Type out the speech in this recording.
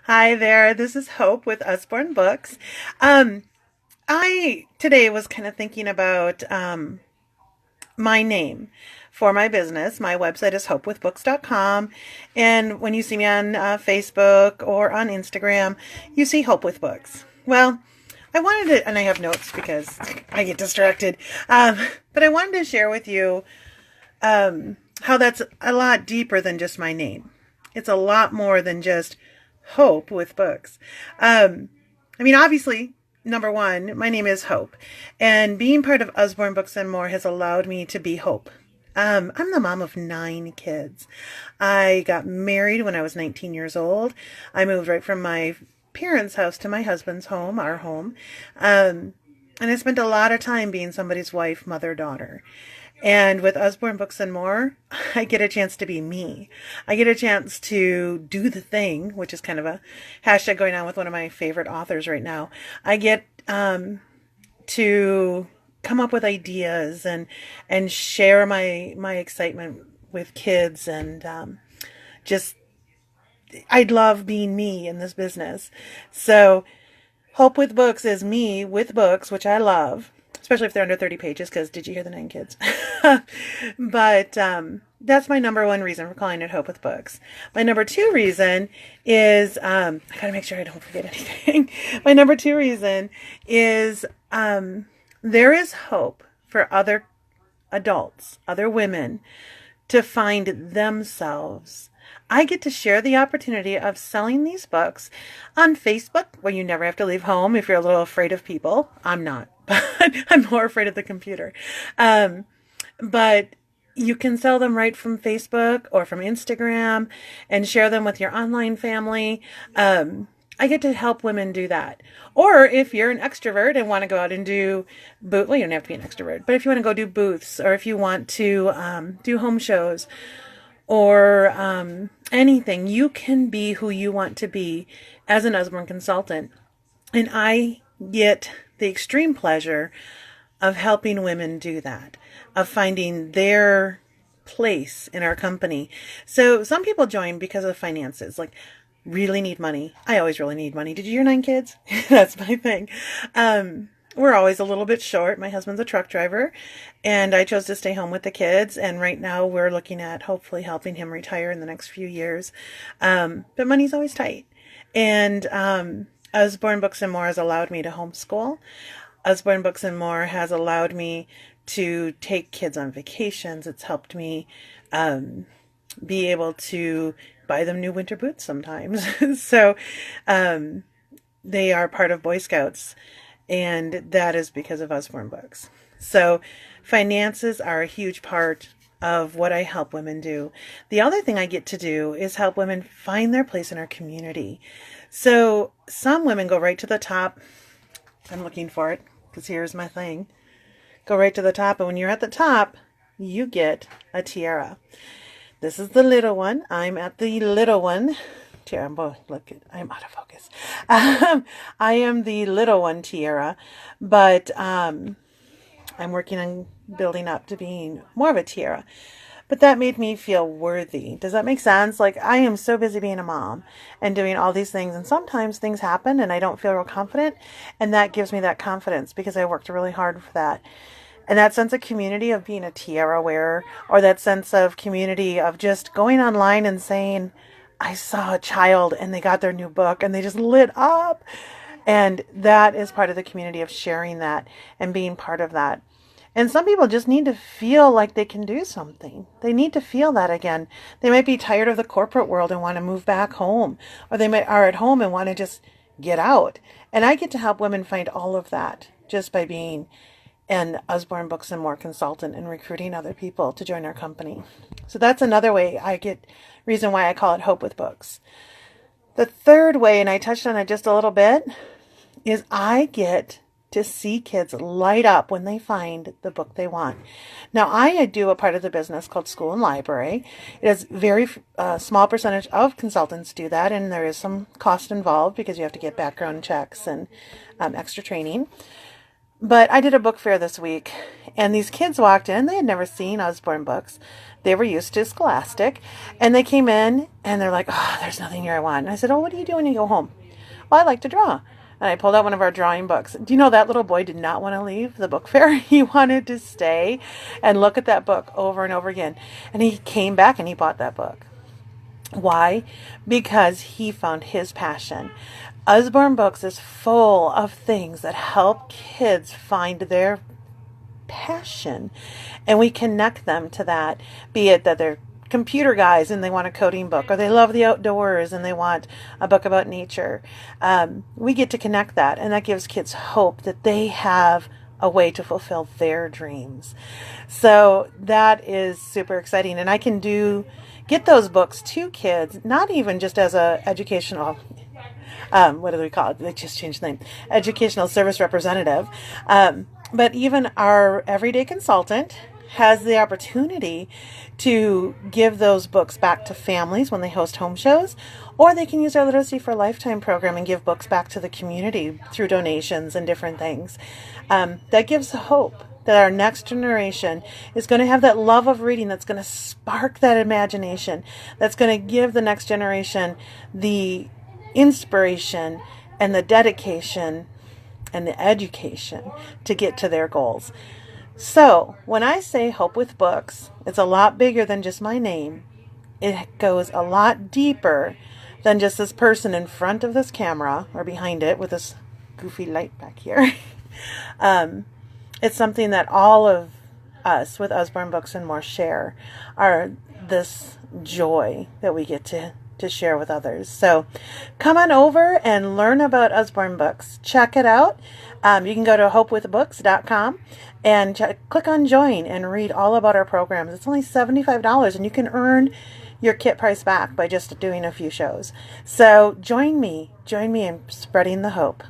Hi there, this is Hope with Usborne Books. Um, I today was kind of thinking about my name for my business. My website is hopewithbooks.com, and when you see me on Facebook or on Instagram, you see Hope with Books. Well, I wanted to, and I have notes because I get distracted, but I wanted to share with you how that's a lot deeper than just my name. It's a lot more than just Hope with Books. Obviously, number one, my name is Hope, and being part of Usborne Books and More has allowed me to be Hope. I'm the mom of 9 kids. I got married when I was 19 years old. I moved right from my parents' house to my husband's home, our home. And I spent a lot of time being somebody's wife, mother, daughter. And with Usborne Books and More, I get a chance to be me. I get a chance to do the thing, which is kind of a hashtag going on with one of my favorite authors right now. I get to come up with ideas and share my excitement with kids and just I love being me in this business. So Hope with Books is me with books, which I love, especially if they're under 30 pages, because did you hear the 9 kids? But that's my number one reason for calling it Hope with Books. My number two reason is, I gotta make sure I don't forget anything. My number two reason is there is hope for other adults, other women, to find themselves. I get to share the opportunity of selling these books on Facebook, where you never have to leave home if you're a little afraid of people. I'm not, but I'm more afraid of the computer. But you can sell them right from Facebook or from Instagram and share them with your online family. I get to help women do that. Or if you're an extrovert and want to go out and do well, you don't have to be an extrovert, but if you want to go do booths, or if you want to do home shows, or anything, you can be who you want to be as an Usborne consultant. And I get the extreme pleasure of helping women do that, of finding their place in our company. So some people join because of finances, like really need money. I always really need money. Did you hear 9 kids? That's my thing. We're always a little bit short. My husband's a truck driver, and I chose to stay home with the kids. And right now we're looking at hopefully helping him retire in the next few years. But money's always tight. And Usborne Books and More has allowed me to homeschool. Usborne Books and More has allowed me to take kids on vacations. It's helped me be able to buy them new winter boots sometimes. So they are part of Boy Scouts. And that is because of Usborne Books. So finances are a huge part of what I help women do. The other thing I get to do is help women find their place in our community. So some women go right to the top. I'm looking for it because here's my thing. Go right to the top. And when you're at the top, you get a tiara. This is the little one. I'm at the little one. Look, I'm out of focus. I am the little one tiara, but I'm working on building up to being more of a tiara. But that made me feel worthy. Does that make sense? Like, I am so busy being a mom and doing all these things, and sometimes things happen and I don't feel real confident, and that gives me that confidence because I worked really hard for that. And that sense of community of being a tiara wearer, or that sense of community of just going online and saying, I saw a child and they got their new book and they just lit up. And that is part of the community of sharing that and being part of that. And some people just need to feel like they can do something. They need to feel that again. They might be tired of the corporate world and want to move back home, or they are at home and want to just get out. And I get to help women find all of that just by being an Usborne Books and More consultant and recruiting other people to join our company. So that's another way reason why I call it Hope with Books. The third way, and I touched on it just a little bit, is I get to see kids light up when they find the book they want. Now, I do a part of the business called School and Library. It is very small percentage of consultants do that, and there is some cost involved because you have to get background checks and extra training. But I did a book fair this week, and these kids walked in. They had never seen Usborne books. They were used to Scholastic, and they came in, and they're like, oh, there's nothing here I want. And I said, oh, what do you do when you go home? Well, I like to draw. And I pulled out one of our drawing books. Do you know that little boy did not want to leave the book fair? He wanted to stay and look at that book over and over again. And he came back and he bought that book. Why? Because he found his passion. Usborne Books is full of things that help kids find their passion, and we connect them to that, be it that they're computer guys and they want a coding book, or they love the outdoors and they want a book about nature. We get to connect that, and that gives kids hope that they have a way to fulfill their dreams. So that is super exciting, and I can get those books to kids, not even just as a educational what do we call it? They just changed the name. Educational service representative. But even our everyday consultant has the opportunity to give those books back to families when they host home shows, or they can use our Literacy for Lifetime program and give books back to the community through donations and different things. That gives hope that our next generation is going to have that love of reading, that's going to spark that imagination, that's going to give the next generation the inspiration and the dedication and the education to get to their goals. So when I say Hope with Books, it's a lot bigger than just my name. It goes a lot deeper than just this person in front of this camera or behind it with this goofy light back here. It's something that all of us with Usborne Books and More share, are this joy that we get to share with others. So come on over and learn about Usborne Books. Check it out. You can go to hopewithbooks.com and click on join and read all about our programs. It's only $75, and you can earn your kit price back by just doing a few shows. So join me in spreading the hope.